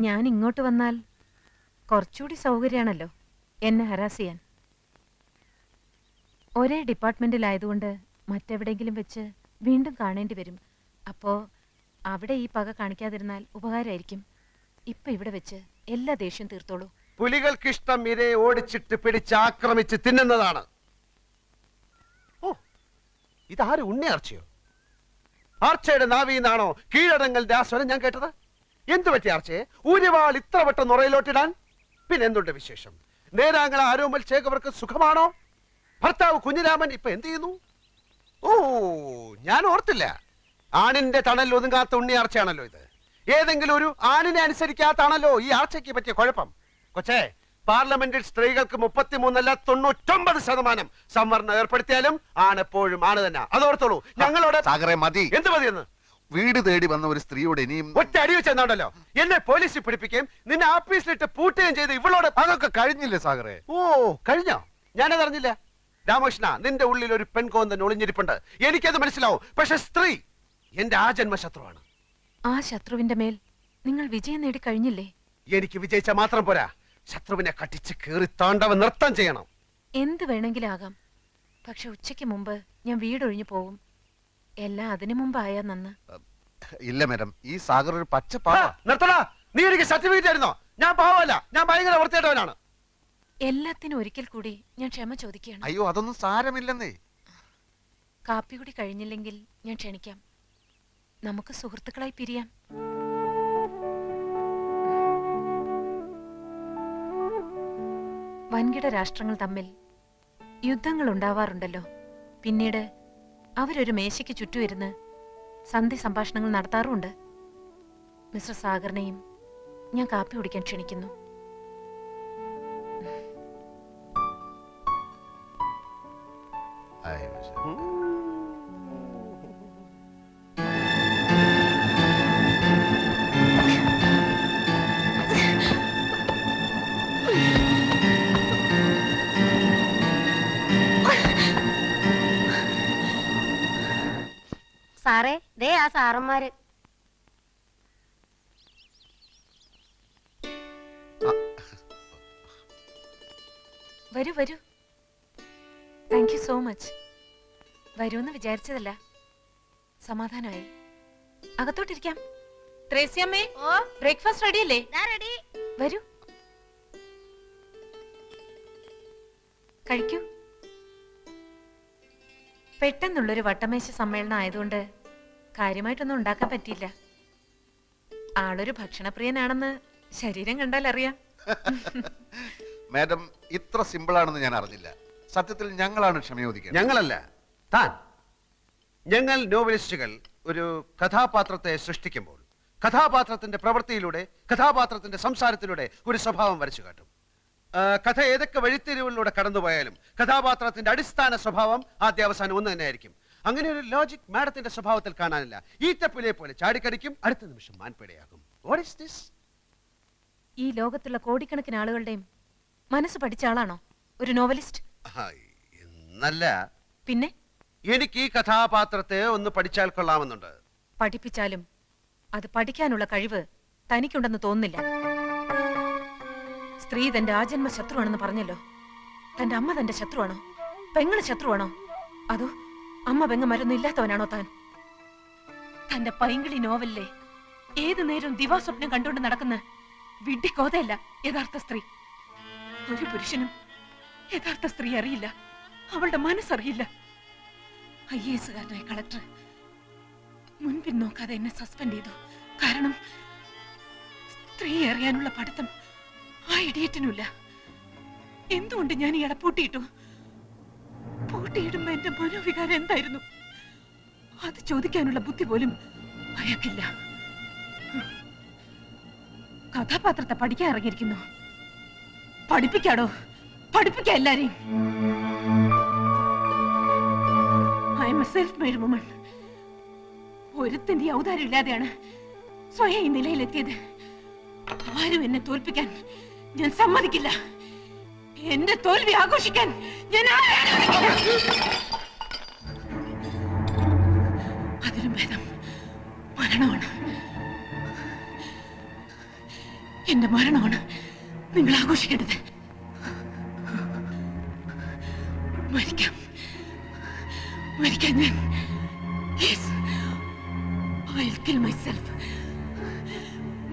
ഞാൻ ഇങ്ങോട്ട് വന്നാൽ കുറച്ചുകൂടി സൗകര്യമാണല്ലോ എന്നെ ഹരാസ് ചെയ്യാൻ. ഒരേ ഡിപ്പാർട്ട്മെന്റിലായതുകൊണ്ട് മറ്റെവിടെയെങ്കിലും വെച്ച് വീണ്ടും കാണേണ്ടി വരും. അപ്പോ അവിടെ ഈ പക കാണിക്കാതിരുന്നാൽ ഉപകാരമായിരിക്കും. ഇപ്പൊ ഇവിടെ വെച്ച് എല്ലാ ദേഷ്യം തീർത്തോളൂ. പുലികൾക്കിഷ്ടം ഇരയെ ഓടിച്ചിട്ട് പിടിച്ച് ആക്രമിച്ച് തിന്നുന്നതാണ്. ഓ, ഇതാര് ഉണ്ണിയാർച്ചയോ? ആർച്ചയുടെ നാവിന്നാണോ കീഴടങ്ങളുടെ ആ സ്വരം ഞാൻ കേട്ടത്? എന്തു പറ്റി ആർച്ചയെ ഊരിവാൾ ഇത്ര വട്ടം നുറയിലോട്ടിടാൻ? പിന്നെ എന്തുണ്ട് വിശേഷം? നേരാങ്ങള ആരോമൽ ചേകവർക്ക് സുഖമാണോ? ഭർത്താവ് കുഞ്ഞിരാമൻ ഇപ്പൊ എന്ത് ചെയ്യുന്നു? ഓ, ഞാൻ ഓർത്തില്ല. ആണിന്റെ തണൽ ഒതുങ്ങാത്ത ഉണ്ണിയാർച്ചയാണല്ലോ ഇത്. ഏതെങ്കിലും ഒരു ആണിനെ അനുസരിക്കാത്താണല്ലോ ഈ ആർച്ചയ്ക്ക് പറ്റിയ കുഴപ്പം. കൊച്ചേ, പാർലമെന്റിൽ സ്ത്രീകൾക്ക് 33 99% സംവരണം ഏർപ്പെടുത്തിയാലും ആണെപ്പോഴും ആണ് തന്നെ. അതോർത്തോളൂ. ഞങ്ങളോട് മതി. എന്ത് മതിയെന്ന്? വീട് തേടി വന്ന ഒരു സ്ത്രീയോട് ഇനിയും ഒറ്റ അടി വെച്ചെന്നാണ്ടല്ലോ എന്നെ പോലീസിൽ പിടിപ്പിക്കുകയും നിന്നെ ആഫീസിലിട്ട് പൂട്ടുകയും ചെയ്ത് ഇവളോട്. അതൊക്കെ കഴിഞ്ഞില്ലേ സാഗറെ? ഓ, കഴിഞ്ഞോ? ഞാനതറിഞ്ഞില്ല. രാമകൃഷ്ണ, നിന്റെ ഉള്ളിൽ ഒരു പെൺകോന്തൻ ഒളിഞ്ഞിരിപ്പുണ്ട്. എനിക്കത് മനസ്സിലാവും. പക്ഷെ സ്ത്രീ എന്റെ ആ ജന്മശത്രുവാണ്. ആ ശത്രുവിന്റെ മേൽ നിങ്ങൾ വിജയം നേടി കഴിഞ്ഞില്ലേ? എനിക്ക് വിജയിച്ച മാത്രം പോരാ, ശത്രുവിനെ കട്ടിച്ച് കീറി താണ്ടവ നൃത്തം ചെയ്യണം. എന്ത് വേണമെങ്കിലും ആകാം. പക്ഷെ ഉച്ചയ്ക്ക് മുമ്പ് ഞാൻ വീടൊഴിഞ്ഞു പോകും. എല്ലാം അതിനു മുമ്പായാ നന്ന്. ഇല്ല മാഡം, ഈ സാഗർ ഒരു പച്ച നിർത്തടാ. നീ എനിക്ക് സർട്ടിഫിക്കറ്റ് ആയിരുന്നോ? ഞാൻ പാവമല്ല, ഞാൻ ഭയങ്കര വൃത്തിയായിട്ടവനാണ്. എല്ലാത്തിനും ഒരിക്കൽ കൂടി ഞാൻ ക്ഷമ ചോദിക്കുകയാണ്. അയ്യോ, അതൊന്നും സാരമില്ലെന്നേ. കാപ്പി കൂടി കഴിഞ്ഞില്ലെങ്കിൽ ഞാൻ ക്ഷണിക്കാം. നമുക്ക് സുഹൃത്തുക്കളായി പിരിയാം. വൻകിട രാഷ്ട്രങ്ങൾ തമ്മിൽ യുദ്ധങ്ങൾ ഉണ്ടാവാറുണ്ടല്ലോ. പിന്നീട് അവരൊരു മേശയ്ക്ക് ചുറ്റുമിരുന്ന് സന്ധി സംഭാഷണങ്ങൾ നടത്താറുമുണ്ട്. മിസ്റ്റർ സാഗറിനെയും ഞാൻ കാപ്പി കുടിക്കാൻ ക്ഷണിക്കുന്നു. സാറേ, ദേ ആ സാറന്മാര്. വരൂ വരൂ. Thank you so much. വരൂന്ന് വിചാരിച്ചതല്ല. സമാധാനമായി. അകത്തോട്ടിരിക്കാം. ത്രേസ്യമ്മേ, ബ്രേക്ക്ഫാസ്റ്റ് റെഡിയല്ലേ? വരൂ, കഴിക്കൂ. പെട്ടെന്നുള്ളൊരു വട്ടമേശ സമ്മേളനം ആയതുകൊണ്ട് കാര്യമായിട്ടൊന്നും ഉണ്ടാക്കാൻ പറ്റിയില്ല. ആളൊരു ഭക്ഷണപ്രിയനാണെന്ന് ശരീരം കണ്ടാൽ അറിയാം. മാഡം, ഇത്ര സിമ്പിൾ ആണെന്ന് ഞാൻ അറിഞ്ഞില്ല. സത്യത്തിൽ ഞങ്ങളാണ് ക്ഷമയോദിക്കുന്നത്. ഞങ്ങളല്ല, താൻ. ഞങ്ങൾ നോവലിസ്റ്റുകൾ ഒരു കഥാപാത്രത്തെ സൃഷ്ടിക്കുമ്പോൾ കഥാപാത്രത്തിന്റെ പ്രവൃത്തിയിലൂടെ, കഥാപാത്രത്തിന്റെ സംസാരത്തിലൂടെ ഒരു സ്വഭാവം വരച്ചു കാട്ടും. കഥ ഏതൊക്കെ വഴിത്തിരിവുകളിലൂടെ കടന്നുപോയാലും കഥാപാത്രത്തിന്റെ അടിസ്ഥാന സ്വഭാവം ആദ്യാവസാനം ഒന്ന് തന്നെയായിരിക്കും. അങ്ങനെ ഒരു ലോജിക് മാഡത്തിന്റെ സ്വഭാവത്തിൽ കാണാനില്ല. ഈറ്റപ്പിലെ പോലെ ചാടിക്കടിക്കും, അടുത്ത നിമിഷം മാൻപേടയാകും. What is this? ഈ ലോകത്തുള്ള കോടിക്കണക്കിന് ആളുകളുടെയും മനസ്സ് പഠിച്ച ആളാണോ ഒരു നോവലിസ്റ്റ്? എന്നല്ല. പിന്നെ എനിക്ക് ഈ കഥാപാത്രത്തെ ഒന്ന് പഠിച്ചാൽ കൊള്ളാമെന്നുണ്ട്. പഠിപ്പിച്ചാലും അത് പഠിക്കാനുള്ള കഴിവ് തനിക്കുണ്ടെന്ന് തോന്നുന്നില്ല. സ്ത്രീ തന്റെ ആജന്മ ശത്രുവാണെന്ന് പറഞ്ഞല്ലോ. തന്റെ അമ്മ തന്റെ ശത്രുവാണോ? പെങ്ങള് ശത്രുവാണോ? അതോ അമ്മ പെങ്ങന്മാരൊന്നും ഇല്ലാത്തവനാണോ താൻ? തന്റെ പൈങ്കിളി നോവലിലെ ഏതു നേരവും ദിവാസ്വപ്നം കണ്ടുകൊണ്ട് നടക്കുന്ന വിഡ്ഢിക്കോതയല്ല യഥാർത്ഥ സ്ത്രീ. ഒരു പുരുഷനും യഥാർത്ഥ സ്ത്രീ അറിയില്ല, അവളുടെ മനസ്സറിയില്ല. IAS-കാരനായ കളക്ടർ മുൻപിൽ നോക്കാതെ എന്നെ സസ്പെൻഡ് ചെയ്തു. കാരണം സ്ത്രീ അറിയാനുള്ള പഠിത്തം ആ ഇഡിയറ്റിനുമില്ല. എന്തുകൊണ്ട് ഞാൻ ഇയാളെ പൂട്ടിയിട്ടു? പൂട്ടിയിടുമ്പോ എന്റെ മനോവികാരം എന്തായിരുന്നു? അത് ചോദിക്കാനുള്ള ബുദ്ധി പോലും അയാൾക്കില്ല. കഥാപാത്രത്തെ പഠിക്കാൻ ഇറങ്ങിയിരിക്കുന്നു. പഠിപ്പിക്കാടോ, പഠിപ്പിക്ക എല്ലാരെയും. I am a self made woman. ഒരുത്തിന്റെ ഔദാര്യം ഇല്ലാതെയാണ് സ്വയം ഈ നിലയിലെത്തിയത്. ആരും എന്നെ തോൽപ്പിക്കാൻ ഞാൻ സമ്മതിക്കില്ല. എന്റെ തോൽവി ആഘോഷിക്കാൻ ഞാൻ അതിലും ഭേദം മരണമാണ്. എന്റെ മരണമാണ് നിങ്ങൾ ആഘോഷിക്കേണ്ടത്. മരിക്കാം, മരിക്കാൻ ഞാൻ. Yes, I'll kill myself.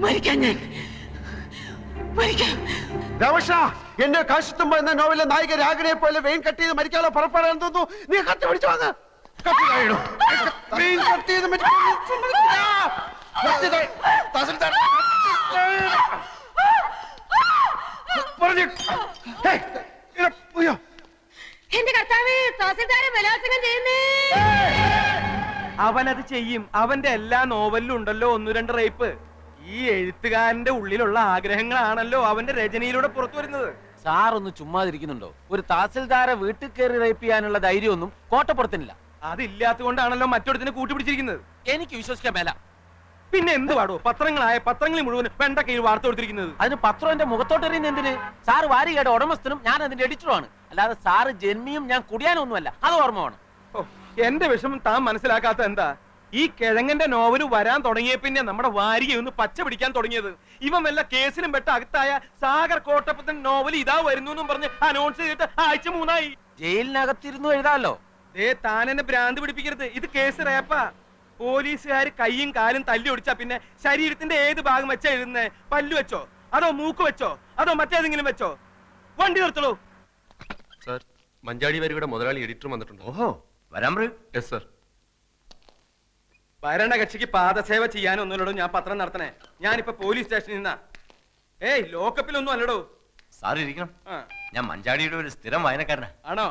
മരിക്കാൻ ഞാൻ, മരിക്കാം. രാമകൃഷ്ണ, എന്നെ കാശിത്തുമ്പ എന്ന നോവലിലെ നായിക രാഗിനെ പോലെ വെയിൻ കട്ട് ചെയ്ത് മരിക്കാനുള്ള പുറപ്പെടാൻ തോന്നുന്നു. നീ കത്തി പിടിച്ചു വാങ്ങ. വെയിൻ കട്ട് ചെയ്ത് എന്റെ കർത്താവേ, തഹസിൽദാരെ ബലാത്സംഗം ചെയ്യുന്നേ. അവനത് ചെയ്യും. അവന്റെ എല്ലാ നോവലിലും ഉണ്ടല്ലോ 1-2 റേപ്പ്. ഈ എഴുത്തുകാരന്റെ ഉള്ളിലുള്ള ആഗ്രഹങ്ങളാണല്ലോ അവന്റെ രചനയിലൂടെ പുറത്തു വരുന്നത്. സാറൊന്ന് ചുമ്മാതിരിക്കുന്നുണ്ടോ? ഒരു തഹസിൽദാരെ വീട്ടിൽ കയറി റേപ്പ് ചെയ്യാനുള്ള ധൈര്യമൊന്നും കോട്ടപ്പുറത്തിനില്ല. അതില്ലാത്തതുകൊണ്ടാണല്ലോ മറ്റൊരുത്തിനെ കൂട്ടുപിടിച്ചിരിക്കുന്നത്. എനിക്ക് വിശ്വസിക്കാൻ മേല. പിന്നെ എന്ത് പാടോ? പത്രങ്ങളിൽ മുഴുവൻ വെണ്ടക്കയിൽ വാർത്ത കൊടുത്തിരിക്കുന്നത്. അതിന് പത്രം എന്റെ മുഖത്തോട്ടെറിയുന്ന എന്തിന്? സാറ് വാരികയുടെ ഉടമസ്ഥനും ഞാൻ അതിന്റെ എഡിറ്ററുമാണ്. അല്ലാതെ സാറ് ജന്മിയും ഞാൻ കുടിയാനൊന്നുമല്ല. അത് ഓർമ്മ വേണം. എന്റെ വിഷമം താൻ മനസ്സിലാക്കാത്ത എന്താ? ഈ കിഴങ്ങന്റെ നോവല് വരാൻ തുടങ്ങിയ പിന്നെ നമ്മുടെ വാരിക ഒന്ന് പച്ച പിടിക്കാൻ തുടങ്ങിയത്. ഇവൻ വല്ല കേസിലും പെട്ട അകത്തായ സാഗർ കോട്ടപ്പത്തൻ നോവൽ ഇതാ വരുന്നു എന്നും പറഞ്ഞ് അനൗൺസ് ചെയ്തിട്ട് ആഴ്ച 3 ജയിലിനകത്തിരുന്നു എഴുതാമല്ലോ. താൻ എന്നെ ഭ്രാന്ത് പിടിപ്പിക്കരുത്. ഇത് കേസ് റേപ്പാ. പോലീസുകാർ കൈയും കാലും തല്ലി ഒടിച്ചാ പിന്നെ ശരീരത്തിന്റെ ഏത് ഭാഗം വെച്ചാ എഴുതുന്നേ? പല്ലു വെച്ചോ, അതോ മൂക്ക് വെച്ചോ, അതോ മറ്റേതെങ്കിലും വെച്ചോ? വണ്ടി നിർത്തളൂ. സർ, മഞ്ചാടി വരിയുടെ മുതലാളി എഡിറ്റർ വന്നിട്ടുണ്ട്. ഓഹോ, വരാൻ പറയൂ. Yes sir. ഭരണകക്ഷിക്ക് പാദസേവ ചെയ്യാനൊന്നുമല്ലടോ ഞാൻ പത്രം നടത്തണേ. ഞാനിപ്പോ പോലീസ് സ്റ്റേഷനിൽ നിന്നാ. ലോക്കപ്പിലൊന്നും അല്ലടോ. സാർ ഇരിക്കണം. ഞാൻ മഞ്ചാടിയുടെ ഒരു സ്ഥിരം വായനക്കാരനാ. ആണോ?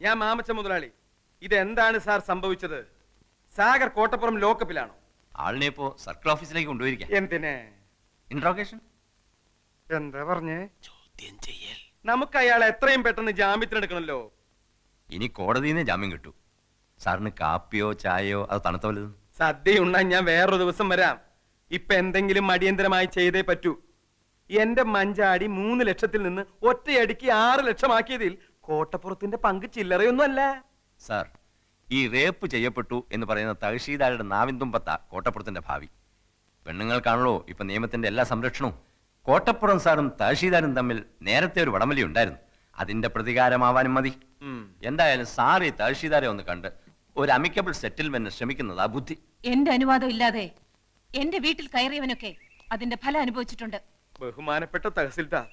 ഞാൻ മാമച്ച മുതലാളി. ഇതെന്താണ് സാർ സംഭവിച്ചത്? സാഗർ കോട്ടപ്പുറം ലോക്കപ്പിലാണോ? ആളിനെ ഇപ്പോ സർക്കിൾ ഓഫീസിലേക്ക് കൊണ്ടുപോയിരിക്കാം. എന്തിനെ? ഇൻട്രോഗേഷൻ. എന്താ പറഞ്ഞേ? ചോദ്യം ചെയ്യൽ. നമുക്ക് അയാളെ എത്രയും പെട്ടെന്ന് ജാമ്യത്തിനെടുക്കണല്ലോ. ഇനി കോടതിയിൽ നിന്ന് ജാമ്യം കിട്ടൂ. സാറിന് കാപ്പിയോ ചായയോ അത് തണുത്ത വല്ലതും? സദ്യ ഉണ്ണാൻ ഞാൻ വേറൊരു ദിവസം വരാം. ഇപ്പൊ എന്തെങ്കിലും അടിയന്തരമായി ചെയ്തേ പറ്റൂ. എന്റെ മഞ്ചാടി 3 ലക്ഷത്തിൽ നിന്ന് ഒറ്റയടിക്ക് 6 ലക്ഷമാക്കിയതിൽ കോട്ടപ്പുറത്തിന്റെ പങ്ക് ചില്ലറയൊന്നും അല്ല. സാർ, ഈ റേപ്പ് ചെയ്യപ്പെട്ടു എന്ന് പറയുന്ന തഹസീൽദാരുടെ നാവിൻതുമ്പത്ത കോട്ടപ്പുറത്തിന്റെ ഭാവി. പെണ്ണുങ്ങൾക്കാണല്ലോ ഇപ്പൊ നിയമത്തിന്റെ എല്ലാ സംരക്ഷണവും. കോട്ടപ്പുറം സാറും തഹസീൽദാരും തമ്മിൽ നേരത്തെ ഒരു വടംവലി ഉണ്ടായിരുന്നു. അതിന്റെ പ്രതികാരമാവാനും മതി. എന്തായാലും സാർ ഈ തഹസീൽദാരെ ഒന്ന് കണ്ട് ഒരു അമിക്കബിൾ സെറ്റിൽമെന്റ് ശ്രമിക്കുന്നതാ ബുദ്ധി. എന്റെ അനുവാദം ഇല്ലാതെ എന്റെ വീട്ടിൽ കയറിയവനൊക്കെ അതിന്റെ ഫലം അനുഭവിച്ചിട്ടുണ്ട്. ബഹുമാനപ്പെട്ട തഹസിൽദാർ,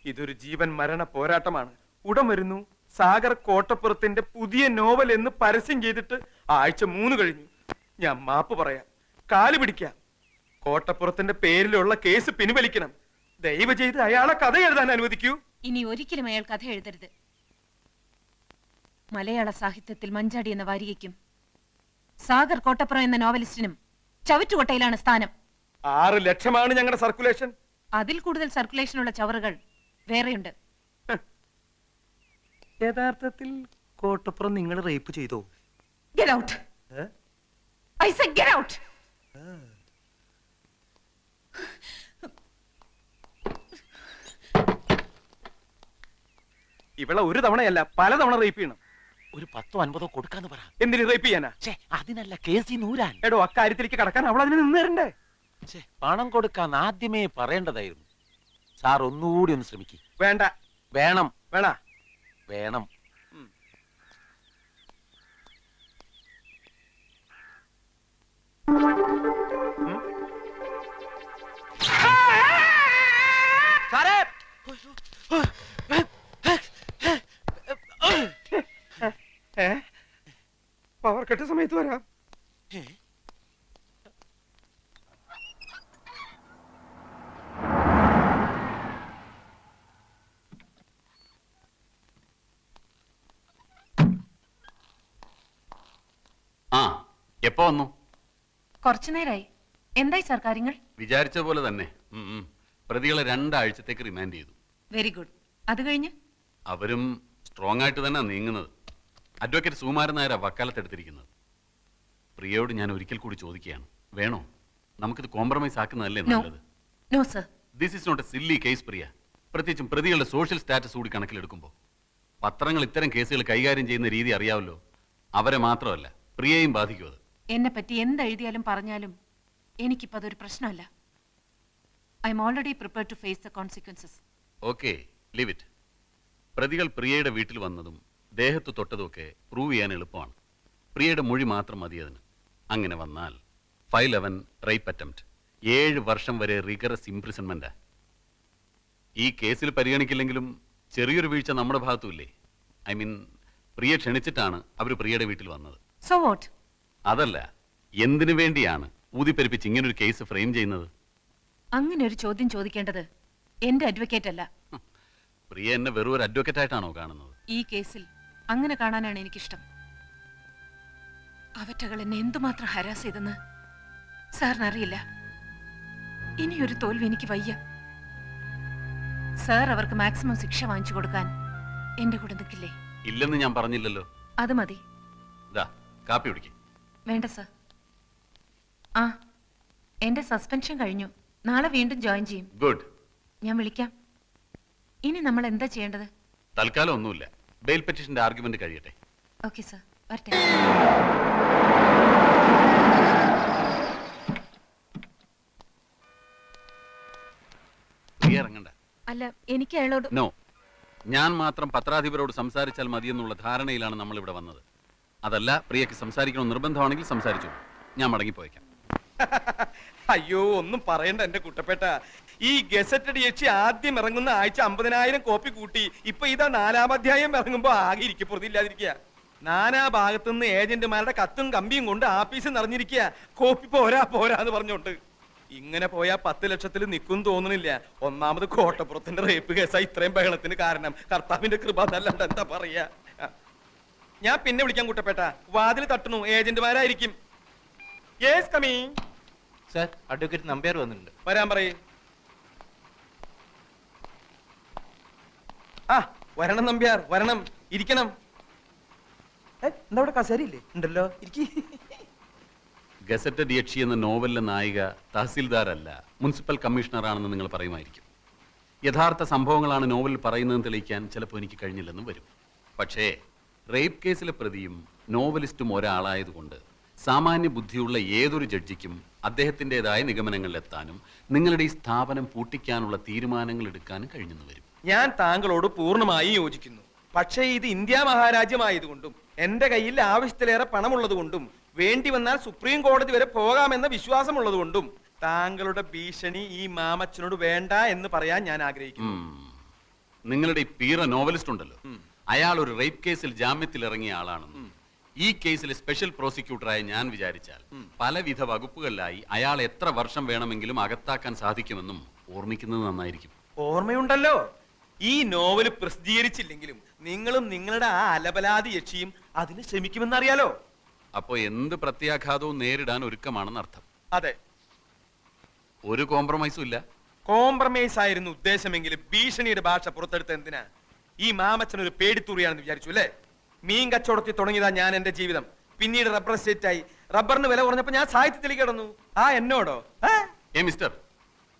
ഇതൊരു ജീവൻ മരണ പോരാട്ടമാണ്. ഉടൻ വരുന്നു. സാഗർ കോട്ടപ്പുറത്തിന്റെ പുതിയ നോവൽ എന്ന് പരസ്യം ചെയ്തിട്ട് ആഴ്ച 3 കഴിഞ്ഞു. ഞാൻ മാപ്പ് പറയാം, കാല് പിടിക്കാം. കോട്ടപ്പുറത്തിന്റെ പേരിലുള്ള കേസ് പിൻവലിക്കണം. ദയവ് ചെയ്ത് അയാളെ കഥ എഴുതാൻ അനുവദിക്കൂ. ഇനി ഒരിക്കലും അയാൾ കഥ എഴുതരുത്. മലയാള സാഹിത്യത്തിൽ മഞ്ചാടി എന്ന വാരികയ്ക്കും സാഗർ കോട്ടപ്പുറം എന്ന നോവലിസ്റ്റിനും ചവിറ്റുകൊട്ടയിലാണ് സ്ഥാനം. 6 ലക്ഷമാണ് ഞങ്ങളുടെ സർക്കുലേഷൻ. അതിൽ കൂടുതൽ സർക്കുലേഷനുള്ള ചവറുകൾ വേറെയുണ്ട്. യഥാർത്ഥത്തിൽ കോട്ടപ്പുറം നിങ്ങൾ റേപ്പ് ചെയ്തോ? Get out. I said get out. ഇവളെ ഒരു തവണയല്ല പലതവണ റേപ്പ് ചെയ്യണം. ഒരു 10-50 കൊടുക്കാന്ന് പറ. എന്തിന് റേപ്പ് ചെയ്യാനാ? അതിനല്ല കേസി നൂരാൻ. എടോ, അക്കാര്യത്തിലേക്ക് കടക്കാൻ അവൾ അതിന് നിന്ന് തരണ്ടേ? പണം കൊടുക്കാൻ ആദ്യമേ പറയേണ്ടതായിരുന്നു. സാർ ഒന്നുകൂടി ഒന്ന് ശ്രമിക്കും. വേണ്ട. വേണം. വേണ? വേണം. സാറേ, പവർ കട്ട് സമയത്ത് വരാം. എപ്പോ വന്നു? കുറച്ചു നേരായി. എന്തായി സാർ കാര്യങ്ങൾ? വിചാരിച്ച പോലെ തന്നെ. പ്രതികളെ 2 ആഴ്ചത്തേക്ക് റിമാൻഡ് ചെയ്തു. Very good. അത് കഴിഞ്ഞ് അവരും സ്ട്രോങ് ആയിട്ട് തന്നെ നീങ്ങുന്നത്. അഡ്വക്കേറ്റ് സുകുമാരൻ നായരാ വക്കാലത്തെടുത്തിരിക്കുന്നത്. പ്രിയയോട് ഞാൻ ഒരിക്കൽ കൂടി ചോദിക്കുകയാണ്, വേണോ? നമുക്കിത് കോംപ്രമൈസ് ആക്കുന്നതല്ലേ നല്ലത്? No sir. This is not a silly case Priya. പ്രത്യേകിച്ചും പ്രതികളുടെ സോഷ്യൽ സ്റ്റാറ്റസ് കൂടി കണക്കിലെടുക്കുമ്പോൾ. പത്രങ്ങൾ ഇത്തരം കേസുകൾ കൈകാര്യം ചെയ്യുന്ന രീതി അറിയാമല്ലോ. അവരെ മാത്രമല്ല, പ്രിയയും ബാധിക്കും അത്. എന്നെ പറ്റി എന്തെഴുതിയാലും പറഞ്ഞാലും എനിക്കിപ്പോ അതൊരു പ്രശ്നമല്ല. I am already prepare to face the consequences. Okay, leave it. പ്രതികൾ പ്രിയയുടെ വീട്ടിൽ വന്നതും ദേഹത്ത് തൊട്ടതുമൊക്കെ പ്രൂവ് ചെയ്യാൻ എളുപ്പമാണ്. പ്രിയയുടെ മൊഴി മാത്രം മതി അതിന്. അങ്ങനെ വന്നാൽ 511 റേപ്പ് അറ്റംപ്റ്റ്, 7 വർഷം വരെ റിഗറസ് ഇംപ്രിസൺമെന്റാ. ഈ കേസിൽ പരിഗണിക്കില്ലെങ്കിലും ചെറിയൊരു വീഴ്ച നമ്മുടെ ഭാഗത്തുമില്ലേ? ഐ മീൻ, പ്രിയ ക്ഷണിച്ചിട്ടാണ് അവർ പ്രിയയുടെ വീട്ടിൽ വന്നത്. So what? അതല്ല, എന്തിനു വേണ്ടിയാണ് ഊതിപ്പെരുപ്പിച്ച് ഇങ്ങനൊരു കേസ് ഫ്രെയിം ചെയ്യുന്നത്? അങ്ങനെ ഒരു ചോദ്യം ചോദിക്കേണ്ടത് എന്റെ അഡ്വക്കേറ്റ് അല്ല. പ്രിയ എന്നെ വെറും ഒരു അഡ്വക്കേറ്റ് ആയിട്ടാണോ കാണുന്നത്? ഈ കേസിൽ അങ്ങനെ കാണാനാണ് എനിക്കിഷ്ടം. അവറ്റകൾ എന്നെ എന്തുമാത്രം ഹരാസ് ചെയ്തെന്ന് സാറിന് അറിയില്ല. ഇനിയൊരു തോൽവി എനിക്ക് വയ്യ. സാർ അവർക്ക് മാക്സിമം ശിക്ഷ വാങ്ങിച്ചു കൊടുക്കാൻ എന്റെ കൂടെ നിൽക്കില്ലേ? ഇല്ലെന്ന് ഞാൻ പറഞ്ഞില്ലല്ലോ. അത് മതി. ദാ, കാപ്പി കുടിക്ക്. വേണ്ട സർ. ആ, എന്റെ സസ്പെൻഷൻ കഴിഞ്ഞു. നാളെ വീണ്ടും ജോയിൻ ചെയ്യും. ഗുഡ്. ഞാൻ വിളിക്കാം. ഇനി നമ്മൾ എന്താ ചെയ്യേണ്ടത്? തൽക്കാലം ഒന്നുമില്ല. ബെയിൽ പെറ്റീഷന്റെ ആർഗ്യുമെന്റ് കഴിയട്ടെ. ഓക്കെ സർ, വരട്ടെ. പ്രിയ ഇറങ്ങണ്ട. അല്ല, എനിക്ക് അയാളോട് നോ, ഞാൻ മാത്രം പത്രാധിപരോട് സംസാരിച്ചാൽ മതിയെന്നുള്ള ധാരണയിലാണ് നമ്മൾ ഇവിടെ വന്നത്. അതല്ല, പ്രിയക്ക് സംസാരിക്കണം നിർബന്ധമാണെങ്കിൽ സംസാരിച്ചു. ഞാൻ മടങ്ങിപ്പോയേക്കാം. അയ്യോ, ഒന്നും പറയണ്ട എന്റെ കുട്ടപ്പേട്ട. ഈ ഗസറ്റഡ് യക്ഷി ആദ്യം ഇറങ്ങുന്ന ആഴ്ച 50,000 കോപ്പി കൂട്ടി. ഇപ്പൊ ഇതാ 4-ാം അധ്യായം ഇറങ്ങുമ്പോ ആകെ ഇരിക്കപ്പുറത്തില്ലാതിരിക്കുക. നാനാ ഭാഗത്തുനിന്ന് ഏജന്റുമാരുടെ കത്തും കമ്പിയും കൊണ്ട് ആഫീസ് നിറഞ്ഞിരിക്കുക. കോപ്പി പോരാന്ന് പറഞ്ഞോണ്ട്. ഇങ്ങനെ പോയാ 10 ലക്ഷത്തിൽ നിൽക്കും തോന്നണില്ല. ഒന്നാമത് കോട്ടപ്പുറത്തിന്റെ റേപ്പ് കേസാ ഇത്രയും ബഹളത്തിന് കാരണം. കർത്താവിന്റെ കൃപ എന്നല്ലാണ്ട് എന്താ പറയാ. ഞാൻ പിന്നെ വിളിക്കാൻ കുട്ടപ്പേട്ട. വാതിൽ തട്ടുന്നു, ഏജന്റുമാരായിരിക്കും. Yes, coming. Sir, advocate Nambiar വന്നിട്ടുണ്ട്. വരാൻ പറയേ. ആ, വരണം നമ്പ്യാർ, വരണം. ഇരിക്കണം. എന്താ ഇവിടെ കസേരയില്ലേ? ഉണ്ടല്ലോ, ഇരിക്കി. ഗസറ്റഡ് യക്ഷി എന്ന നോവലിലെ നായിക തഹസിൽദാരല്ല, മുനിസിപ്പൽ കമ്മീഷണറാണെന്ന് നിങ്ങൾ പറയുമായിരിക്കും. യഥാർത്ഥ സംഭവങ്ങളാണ് നോവലിൽ പറയുന്നതെന്ന് തെളിയിക്കാൻ ചിലപ്പോൾ എനിക്ക് കഴിഞ്ഞില്ലെന്നും വരും. പക്ഷേ റേപ്പ് കേസിലെ പ്രതിയും നോവലിസ്റ്റും ഒരാളായതുകൊണ്ട് സാമാന്യ ബുദ്ധിയുള്ള ഏതൊരു ജഡ്ജിക്കും അദ്ദേഹത്തിൻ്റെതായ നിഗമനങ്ങളിലെത്താനും നിങ്ങളുടെ ഈ സ്ഥാപനം പൂട്ടിക്കാനുള്ള തീരുമാനങ്ങൾ എടുക്കാനും കഴിഞ്ഞെന്ന് വരും. ഞാൻ താങ്കളോട് പൂർണ്ണമായി യോജിക്കുന്നു. പക്ഷേ ഇത് ഇന്ത്യ മഹാരാജ്യമായതുകൊണ്ടും എന്റെ കയ്യിൽ ആവശ്യത്തിലേറെ പണമുള്ളത് കൊണ്ടും വേണ്ടി വന്നാൽ സുപ്രീം കോടതി വരെ പോകാമെന്ന വിശ്വാസമുള്ളത് കൊണ്ടും താങ്കളുടെ ഭീഷണി ഈ മാമച്ചനോട് വേണ്ട എന്ന് പറയാൻ ഞാൻ ആഗ്രഹിക്കുന്നു. നിങ്ങളുടെ ഈ പീറ നോവലിസ്റ്റ് ഉണ്ടല്ലോ, അയാൾ ഒരു റേപ്പ് കേസിൽ ജാമ്യത്തിൽ ഇറങ്ങിയ ആളാണെന്നും ഈ കേസിലെ സ്പെഷ്യൽ പ്രോസിക്യൂട്ടറായി ഞാൻ വിചാരിച്ചാൽ പലവിധ വകുപ്പുകളിലായി അയാൾ എത്ര വർഷം വേണമെങ്കിലും അകത്താക്കാൻ സാധിക്കുമെന്നും ഓർമ്മിക്കുന്നത് നന്നായിരിക്കും. ഓർമ്മയുണ്ടല്ലോ. ഈ നോവല് പ്രസിദ്ധീകരിച്ചില്ലെങ്കിലും നിങ്ങളും നിങ്ങളുടെ ആ അലപലാതി യക്ഷിയും അതിന് ശ്രമിക്കുമെന്നറിയാലോ. അപ്പോ എന്ത് പ്രത്യാഘാതവും നേരിടാൻ ഒരുക്കമാണെന്ന് അർത്ഥം. അതെ, ഒരു കോംപ്രമൈസും ഇല്ല. കോംപ്രമൈസ് ആയിരുന്നു ഉദ്ദേശമെങ്കിലും ഭീഷണിയുടെ ഭാഷ പുറത്തെടുത്ത എന്തിനാ? ഈ മാമച്ചൻ ഒരു പേടിത്തൂറിയാണെന്ന് വിചാരിച്ചു അല്ലേ? മീൻ കച്ചവടത്തിൽ തുടങ്ങിയതാ ഞാൻ എന്റെ ജീവിതം. പിന്നീട് റബ്ബർ എസ്റ്റേറ്റ് ആയി. റബ്ബറിന് വില കുറഞ്ഞപ്പോ ഞാൻ സാഹിത്യത്തിലേക്ക് കിടന്നു. ആ എന്നോടോ? മിസ്റ്റർ,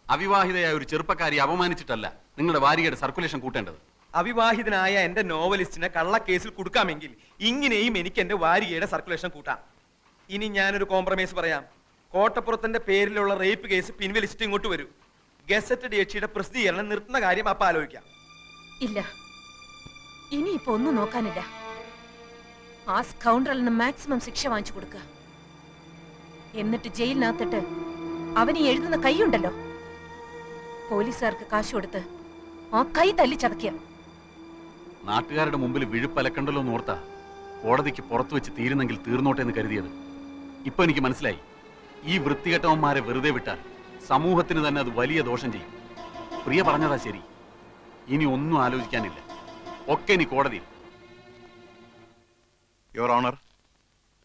അവിവാഹിതയായ ഒരു ചെറുപ്പക്കാരി അപമാനിച്ചിട്ടല്ല നിങ്ങളുടെ വാരികയുടെ സർക്കുലേഷൻ കൂട്ടേണ്ടത്. അവിവാഹിതനായ എന്റെ നോവലിസ്റ്റിനെ കള്ളക്കേസിൽ കൊടുക്കാമെങ്കിൽ ഇങ്ങനെയും എനിക്ക് എന്റെ വാരികയുടെ സർക്കുലേഷൻ കൂട്ടാം. ഇനി ഞാനൊരു കോംപ്രമൈസ് പറയാം. കോട്ടപ്പുറത്തിന്റെ പേരിലുള്ള റേപ്പ് കേസ് പിൻവലിച്ചിട്ട് ഇങ്ങോട്ട് വരൂ. ഗസറ്റഡ് യക്ഷിയുടെ പ്രസിദ്ധീകരണം നിർത്തുന്ന കാര്യം അപ്പൊ ആലോചിക്കാം. ഇല്ല, ഇനിയിപ്പോ ഒന്നും നോക്കാനില്ല. ആ സ്കൗണ്ടറിന് മാക്സിമം ശിക്ഷ വാങ്ങിച്ചു കൊടുക്കുക. എന്നിട്ട് ജയിലിനകത്തിട്ട് അവന് എഴുതുന്ന കൈയുണ്ടല്ലോ, പോലീസുകാർക്ക് കാശ് കൊടുത്ത് ആ കൈ തല്ലി ചതയ്ക്കുക. നാട്ടുകാരുടെ മുമ്പിൽ വിഴുപ്പലക്കണ്ടല്ലോ എന്ന് ഓർത്താ കോടതിക്ക് പുറത്തു വെച്ച് തീരുന്നെങ്കിൽ തീർന്നോട്ടെ എന്ന് കരുതിയത്. ഇപ്പൊ എനിക്ക് മനസ്സിലായി, ഈ വൃത്തികെട്ടവന്മാരെ വെറുതെ വിട്ടാൽ സമൂഹത്തിന് തന്നെ അത് വലിയ ദോഷം ചെയ്യും. പ്രിയ പറഞ്ഞതാ ശരി. ഇനി ഒന്നും ആലോചിക്കാനില്ല, ഒക്കെ ഇനി കോടതിയിൽ. Your Honor,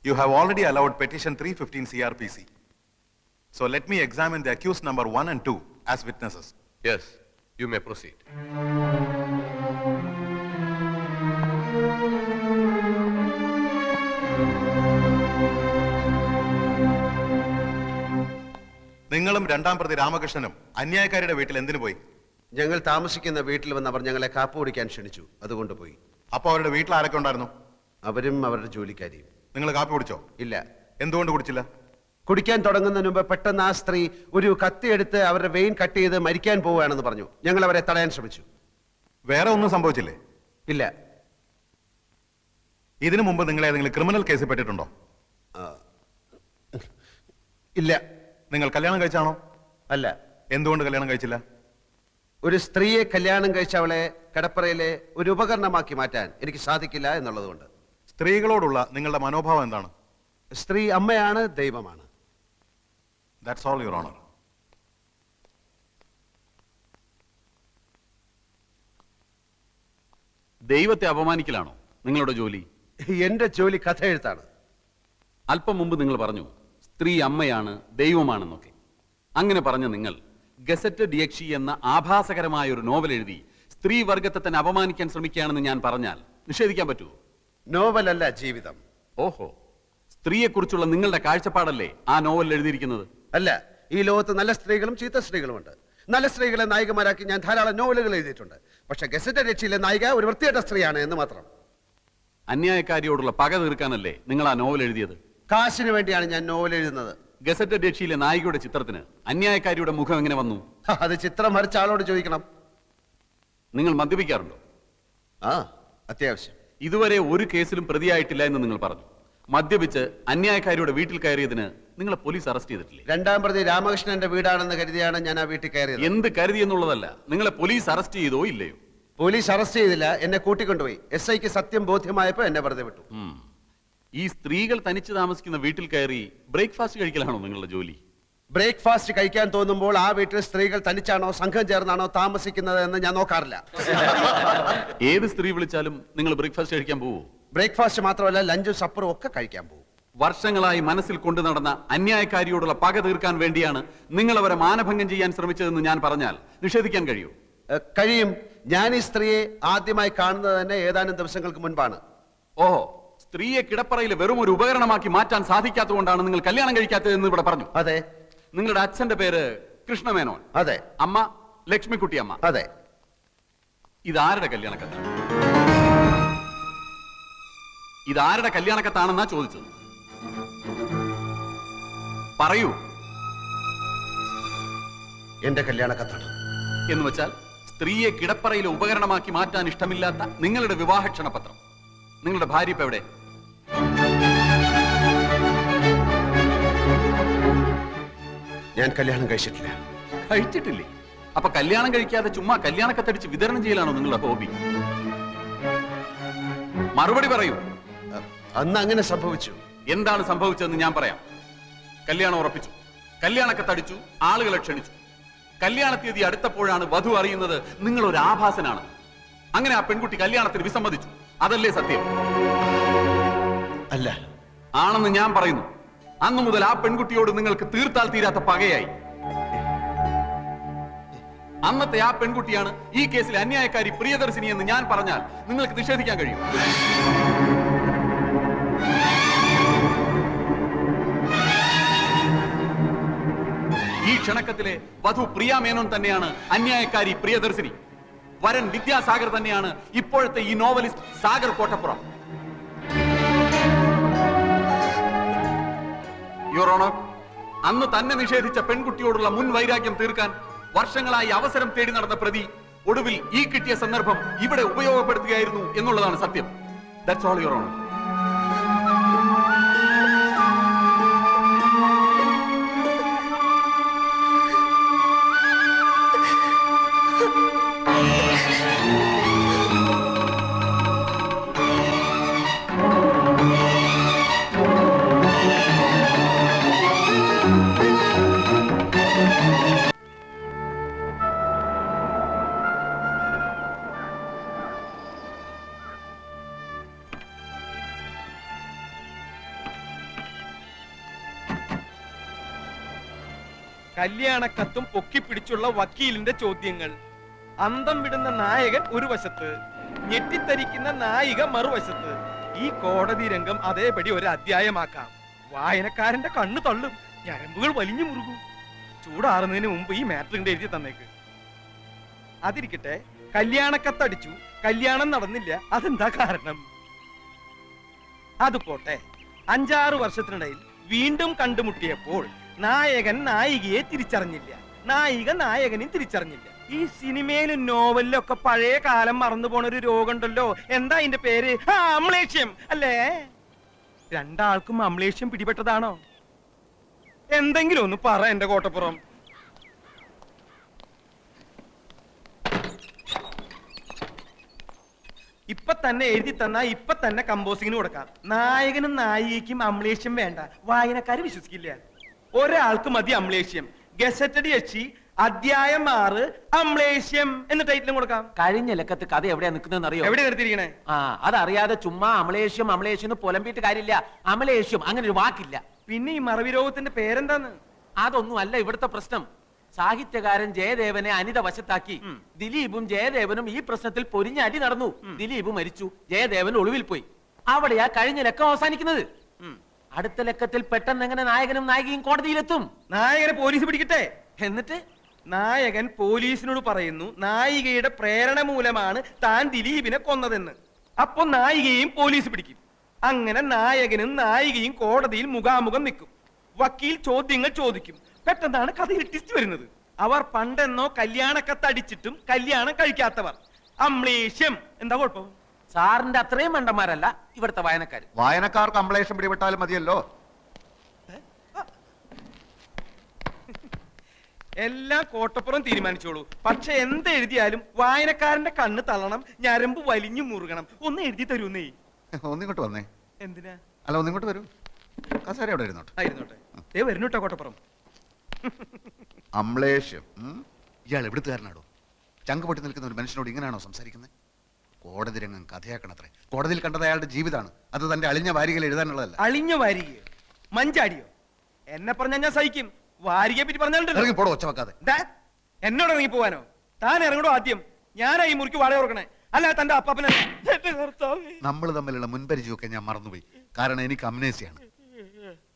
you have already allowed petition 315 CRPC. So let me examine the accused number 1 and 2 as witnesses. Yes, you may proceed. നിങ്ങളും രണ്ടാം പ്രതി രാമകൃഷ്ണനും അന്യായക്കാരുടെ വീട്ടിൽ എന്തിനു പോയി? ഞങ്ങൾ താമസിക്കുന്ന വീട്ടിൽ വന്നവർ ഞങ്ങളെ കാപ്പ് കുടിക്കാൻ ക്ഷണിച്ചു, അതുകൊണ്ട് പോയി. അപ്പൊ അവരുടെ വീട്ടിൽ ആരൊക്കെ ഉണ്ടായിരുന്നു? അവരും അവരുടെ ജോലിക്കാരിയും. നിങ്ങൾ കാപ്പി കുടിച്ചോ? ഇല്ല. എന്തുകൊണ്ട് കുടിച്ചില്ല? കുടിക്കാൻ തുടങ്ങുന്നതിന് മുമ്പ് പെട്ടെന്ന് ആ സ്ത്രീ ഒരു കത്തിയെടുത്ത് അവരുടെ വെയിൻ കട്ട് ചെയ്ത് മരിക്കാൻ പോവുകയാണെന്ന് പറഞ്ഞു. ഞങ്ങൾ അവരെ തടയാൻ ശ്രമിച്ചു. വേറെ ഒന്നും സംഭവിച്ചില്ലേ? ഇല്ല. ഇതിനു മുമ്പ് നിങ്ങൾ ഏതെങ്കിലും ക്രിമിനൽ കേസിൽ പെട്ടിട്ടുണ്ടോ? ഇല്ല. നിങ്ങൾ കല്യാണം കഴിച്ചാണോ? അല്ല. എന്തുകൊണ്ട് കല്യാണം കഴിച്ചില്ല? ഒരു സ്ത്രീയെ കല്യാണം കഴിച്ചവളെ കടപ്പറയിലെ ഒരു ഉപകരണമാക്കി മാറ്റാൻ എനിക്ക് സാധിക്കില്ല എന്നുള്ളതുകൊണ്ട്. സ്ത്രീകളോടുള്ള നിങ്ങളുടെ മനോഭാവം എന്താണ്? സ്ത്രീ അമ്മയാണ്, ദൈവമാണ്. That's all, Your Honor. ദൈവത്തെ അപമാനിക്കലാണോ നിങ്ങളുടെ ജോലി? എന്റെ ജോലി കഥ എഴുത്താണ്. അല്പം മുമ്പ് നിങ്ങൾ പറഞ്ഞു സ്ത്രീ അമ്മയാണ്, ദൈവമാണെന്നൊക്കെ. അങ്ങനെ പറഞ്ഞ നിങ്ങൾ ഗസറ്റ് ഡിയക്ഷി എന്ന ആഭാസകരമായ ഒരു നോവൽ എഴുതി സ്ത്രീ വർഗത്തെ തന്നെ അപമാനിക്കാൻ ശ്രമിക്കുകയാണെന്ന് ഞാൻ പറഞ്ഞാൽ നിഷേധിക്കാൻ പറ്റുമോ? നോവലല്ല, ജീവിതം. ഓഹോ, സ്ത്രീയെക്കുറിച്ചുള്ള നിങ്ങളുടെ കാഴ്ചപ്പാടല്ലേ ആ നോവലിൽ എഴുതിയിരിക്കുന്നത്? അല്ല, ഈ ലോകത്ത് നല്ല സ്ത്രീകളും ചീത്ത സ്ത്രീകളുമുണ്ട്. നല്ല സ്ത്രീകളെ നായികമാരാക്കി ഞാൻ ധാരാളം നോവലുകൾ എഴുതിയിട്ടുണ്ട്. പക്ഷെ ഗസറ്റ് രക്ഷയിലെ നായിക ഒരു വൃത്തികെട്ട സ്ത്രീയാണ് എന്ന് മാത്രം. അന്യായക്കാരിയോടുള്ള പക തീർക്കാനല്ലേ നിങ്ങൾ ആ നോവൽ എഴുതിയത്? കാശിന് വേണ്ടിയാണ് ഞാൻ നോവൽ എഴുതുന്നത്. ഗസറ്റ് രക്ഷയിലെ നായികയുടെ ചിത്രത്തിന് അന്യായക്കാരിയുടെ മുഖം എങ്ങനെ വന്നു? അത് ചിത്രം വരച്ച ആളോട് ചോദിക്കണം. നിങ്ങൾ മദ്യപിക്കാറുണ്ടോ? ആ, അത്യാവശ്യം. ഇതുവരെ ഒരു കേസിലും പ്രതിയായിട്ടില്ല എന്ന് നിങ്ങൾ പറഞ്ഞു. മദ്യപിച്ച് അന്യായക്കാരിയുടെ വീട്ടിൽ കയറിയതിന് നിങ്ങളെ പോലീസ് അറസ്റ്റ് ചെയ്തിട്ടില്ലേ? രണ്ടാം പ്രതി രാമകൃഷ്ണന്റെ വീടാണെന്ന് കരുതിയാണ് ഞാൻ ആ വീട്ടിൽ കയറിയത്. എന്ത് കരുതി എന്നുള്ളതല്ല, നിങ്ങളെ പോലീസ് അറസ്റ്റ് ചെയ്തോ ഇല്ലയോ? പോലീസ് അറസ്റ്റ് ചെയ്തില്ല, എന്നെ കൂട്ടിക്കൊണ്ടുപോയി. SIക്ക് സത്യം ബോധ്യമായപ്പോ എന്നെ വെറുതെ വിട്ടു. ഈ സ്ത്രീകൾ തനിച്ച് താമസിക്കുന്ന വീട്ടിൽ കയറി ബ്രേക്ക്ഫാസ്റ്റ് കഴിക്കലാണോ നിങ്ങളുടെ ജോലി? ബ്രേക്ക്ഫാസ്റ്റ് കഴിക്കാൻ തോന്നുമ്പോൾ ആ വീട്ടിൽ സ്ത്രീകൾ തനിച്ചാണോ സംഘം ചേർന്നാണോ താമസിക്കുന്നത് എന്ന് ഞാൻ നോക്കാറില്ല. ഏത് സ്ത്രീ വിളിച്ചാലും നിങ്ങൾ ബ്രേക്ക്ഫാസ്റ്റ് കഴിക്കാൻ പോവോ? ബ്രേക്ക്ഫാസ്റ്റ് മാത്രമല്ല, ലഞ്ചും സപ്പറും ഒക്കെ കഴിക്കാൻ പോകും. വർഷങ്ങളായി മനസ്സിൽ കൊണ്ടു നടന്ന അന്യായക്കാരിയോടുള്ള പക തീർക്കാൻ വേണ്ടിയാണ് നിങ്ങൾ അവരെ മാനഭംഗം ചെയ്യാൻ ശ്രമിച്ചതെന്ന് ഞാൻ പറഞ്ഞാൽ നിഷേധിക്കാൻ കഴിയൂ? കഴിയും. ഞാൻ ഈ സ്ത്രീയെ ആദ്യമായി കാണുന്നത് തന്നെ ഏതാനും ദിവസങ്ങൾക്ക് മുൻപാണ്. ഓഹോ, സ്ത്രീയെ കിടപ്പറയിൽ വെറും ഒരു ഉപകരണമാക്കി മാറ്റാൻ സാധിക്കാത്തതുകൊണ്ടാണ് നിങ്ങൾ കല്യാണം കഴിക്കാത്തതെന്ന് ഇവിടെ പറഞ്ഞു. അതെ. നിങ്ങളുടെ അച്ഛന്റെ പേര് കൃഷ്ണമേനോൻ. അതെ. അമ്മ ലക്ഷ്മിക്കുട്ടി അമ്മ. അതെ. ഇതാരുടെ കല്യാണക്കത്താണ്? ഇതാരുടെ കല്യാണക്കത്താണെന്നാ ചോദിച്ചത്. പറയൂ. എന്റെ കല്യാണക്കത്താണ്. എന്ന് വെച്ചാൽ സ്ത്രീയെ കിടപ്പറയിലെ ഉപകരണമാക്കി മാറ്റാൻ ഇഷ്ടമില്ലാത്ത നിങ്ങളുടെ വിവാഹ ക്ഷണപത്രം. നിങ്ങളുടെ ഭാര്യ ഇപ്പൊ എവിടെ? ഞാൻ കല്യാണം കഴിച്ചിട്ടില്ല. കഴിച്ചിട്ടില്ലേ? അപ്പൊ കല്യാണം കഴിക്കാതെ ചുമ്മാ കല്യാണക്കത്തടിച്ച് വിതരണം ചെയ്യലാണോ നിങ്ങളുടെ ഹോബി? മറുപടി പറയൂ. അന്ന് അങ്ങനെ സംഭവിച്ചു. എന്താണ് സംഭവിച്ചതെന്ന് ഞാൻ പറയാം. കല്യാണം ഉറപ്പിച്ചു, കല്യാണക്കത്തടിച്ചു, ആളുകളെ ക്ഷണിച്ചു. കല്യാണ തീയതി അടുത്തപ്പോഴാണ് വധു അറിയുന്നത് നിങ്ങൾ ഒരു ആഭാസനാണ്. അങ്ങനെ ആ പെൺകുട്ടി കല്യാണത്തിന് വിസമ്മതിച്ചു. അതല്ലേ സത്യം? അല്ല. ആണെന്ന് ഞാൻ പറയുന്നു. അന്നു മുതൽ ആ പെൺകുട്ടിയോട് നിങ്ങൾക്ക് തീർത്താൽ തീരാത്ത പകയായി. അന്നത്തെ ആ പെൺകുട്ടിയാണ് ഈ കേസിലെ അന്യായക്കാരി പ്രിയദർശിനി എന്ന് ഞാൻ പറഞ്ഞാൽ നിങ്ങൾക്ക് നിഷേധിക്കാൻ കഴിയും? ഈ ക്ഷണക്കത്തിലെ വധു പ്രിയ മേനോൻ തന്നെയാണ് അന്യായക്കാരി പ്രിയദർശിനി. വരൻ വിദ്യാസാഗർ തന്നെയാണ് ഇപ്പോഴത്തെ ഈ novelist Sagar Kottappuram. Your honour, അന്ന് തന്നെ നിഷേധിച്ച പെൺകുട്ടിയോടുള്ള മുൻ വൈരാഗ്യം തീർക്കാൻ വർഷങ്ങളായി അവസരം തേടി നടന്ന പ്രതി ഒടുവിൽ ഈ കിട്ടിയ സന്ദർഭം ഇവിടെ ഉപയോഗപ്പെടുത്തുകയായിരുന്നു എന്നുള്ളതാണ് സത്യം. That's all your honour. കല്യാണക്കത്തും പൊക്കിപ്പിടിച്ചുള്ള വക്കീലിന്റെ ചോദ്യങ്ങൾ, അന്തം വിടുന്ന നായകൻ ഒരു വശത്ത്, ഞെട്ടിത്തരിക്കുന്ന നായിക മറുവശത്ത്. ഈ കോടതി രംഗം അതേപടി ഒരു അധ്യായമാക്കാം. വായനക്കാരന്റെ കണ്ണു തള്ളും, ഞരമ്പുകൾ വലിഞ്ഞു മുറുകും. ചൂടാറുന്നതിന് മുമ്പ് ഈ മാറ്ററിന്റെ എഴുതി തന്നേക്ക്. അതിരിക്കട്ടെ, കല്യാണക്കത്തടിച്ചു, കല്യാണം നടന്നില്ല, അതെന്താ കാരണം? അത് പോട്ടെ, 5-6 വർഷത്തിനിടയിൽ വീണ്ടും കണ്ടുമുട്ടിയപ്പോൾ നായകൻ നായികയെ തിരിച്ചറിഞ്ഞില്ല, നായിക നായകനെയും തിരിച്ചറിഞ്ഞില്ല. ഈ സിനിമയിലും നോവലിലും ഒക്കെ പഴയ കാലം മറന്നു പോണ ഒരു രോഗമുണ്ടല്ലോ, എന്താ അതിന്റെ പേര്? അമ്ലേഷ്യം അല്ലേ? രണ്ടാൾക്കും അമ്ലേഷ്യം പിടിപെട്ടതാണോ? എന്തെങ്കിലും ഒന്ന് പറ എന്റെ കോട്ടപ്പുറം. ഇപ്പൊ തന്നെ എഴുതി തന്നാ ഇപ്പൊ തന്നെ കമ്പോസിങ്ങിന് കൊടുക്കാം. നായകനും നായികയ്ക്കും അമ്ലേഷ്യം വേണ്ട, വായനക്കാര് വിശ്വസിക്കില്ല. ഒരാൾക്ക് മതി അമ്ലേഷ്യം. ഗസറ്റഡ് എച്ചി അധ്യായം 6 അമ്ലേഷ്യം എന്ന് ടൈറ്റിലും കൊടുക്കാം. കഴിഞ്ഞ ലക്കത്ത് കഥ എവിടെയാ നിൽക്കുന്നതെന്ന് അറിയോ? എവിടെ നിർത്തിയിരിക്കണേ? ആ അതറിയാതെ ചുമ്മാ അമലേഷ്യം അമലേഷ്യം എന്ന് പുലമ്പിയിട്ട് കാര്യമില്ല. അമലേഷ്യം അങ്ങനെ ഒരു വാക്കില്ല. പിന്നെ ഈ മറവി രോഗത്തിന്റെ പേരെന്താന്ന്? അതൊന്നും അല്ല ഇവിടുത്തെ പ്രശ്നം. സാഹിത്യകാരൻ ജയദേവനെ അനിത വശത്താക്കി ദിലീപും ജയദേവനും ഈ പ്രശ്നത്തിൽ പൊരിഞ്ഞടി നടന്നു. ദിലീപ് മരിച്ചു, ജയദേവൻ ഒളിവിൽ പോയി. അവിടെയാ കഴിഞ്ഞ ലക്കം അവസാനിക്കുന്നത്. അടുത്ത ലക്കത്തിൽ പെട്ടെന്ന് എങ്ങനെ നായകനും നായികയും കോടതിയിലെത്തും? നായകനെ പോലീസ് പിടിക്കട്ടെ. എന്നിട്ട് നായകൻ പോലീസിനോട് പറയുന്നു നായികയുടെ പ്രേരണ മൂലമാണ് താൻ ദിലീപിനെ കൊന്നതെന്ന്. അപ്പൊ നായികയും പോലീസ് പിടിക്കും. അങ്ങനെ നായകനും നായികയും കോടതിയിൽ മുഖാമുഖം നിൽക്കും. വക്കീൽ ചോദ്യങ്ങൾ ചോദിക്കും. പെട്ടെന്നാണ് കഥയിൽ ട്വിസ്റ്റ് വരുന്നത്. അവർ പണ്ടെന്നോ കല്യാണക്കത്തടിച്ചിട്ടും കല്യാണം കഴിക്കാത്തവർ. അമ്ലേഷ്യം. എന്താ കുഴപ്പം? സാറിന്റെ അത്രയും മണ്ടന്മാരല്ല ഇവിടുത്തെ വായനക്കാര്. വായനക്കാർക്ക് അമ്ലേഷം പിടിപെട്ടാലും മതിയല്ലോ. എല്ലാം കോട്ടപ്പുറം തീരുമാനിച്ചോളൂ. പക്ഷെ എന്തെഴുതിയാലും വായനക്കാരന്റെ കണ്ണ് തള്ളണം, ഞരമ്പ് വലിഞ്ഞു മുറുകണം. ഒന്ന് എഴുതി തരൂന്നേ. ഒന്നിങ്ങോട്ട് വന്നേ. എന്തിനാ? അല്ല ഒന്നിങ്ങോട്ട് വരൂ. കസേര അവിടെ ഇരുന്നോട്ടെ. ആയിരുന്നോട്ടെ. വരുന്നുട്ടോ കോട്ടപ്പുറം. അമ്ലേഷ്യം. ഇയാൾ എവിടുത്തുകാരനാടോ? ചങ്ക് പൊട്ടി നിൽക്കുന്ന ഒരു മനുഷ്യനോട് ഇങ്ങനെയാണോ സംസാരിക്കുന്നത്? കോടതി രംഗം കഥയാക്കണത്രേ. കോടതിയിൽ കണ്ടത് അയാളുടെ ജീവിതമാണ്. അത് തന്റെ അളിഞ്ഞ വാരികയിൽ എഴുതാനുള്ളതല്ല. അളിഞ്ഞ വാരികയോ മഞ്ചാടിയോ? എന്നെ പറഞ്ഞാൽ ഞാൻ സഹിക്കും. വാരികയെ പറ്റി പറഞ്ഞാൽ ഇറങ്ങി പോടോ, ഒച്ച വെക്കാതെ. എന്നോട് ഇറങ്ങി പോവാനോ? താൻ ഇറങ്ങടോ ആദ്യം. ഞാനാ ഈ മുറിക്ക് വാടക കൊടുക്കണേ, അല്ല തന്റെ അപ്പാപ്പനെ. നമ്മൾ തമ്മിലുള്ള മുൻപരിചയമൊക്കെ ഞാൻ മറന്നുപോയി. കാരണം എനിക്ക് അമ്നേസിയാണ്.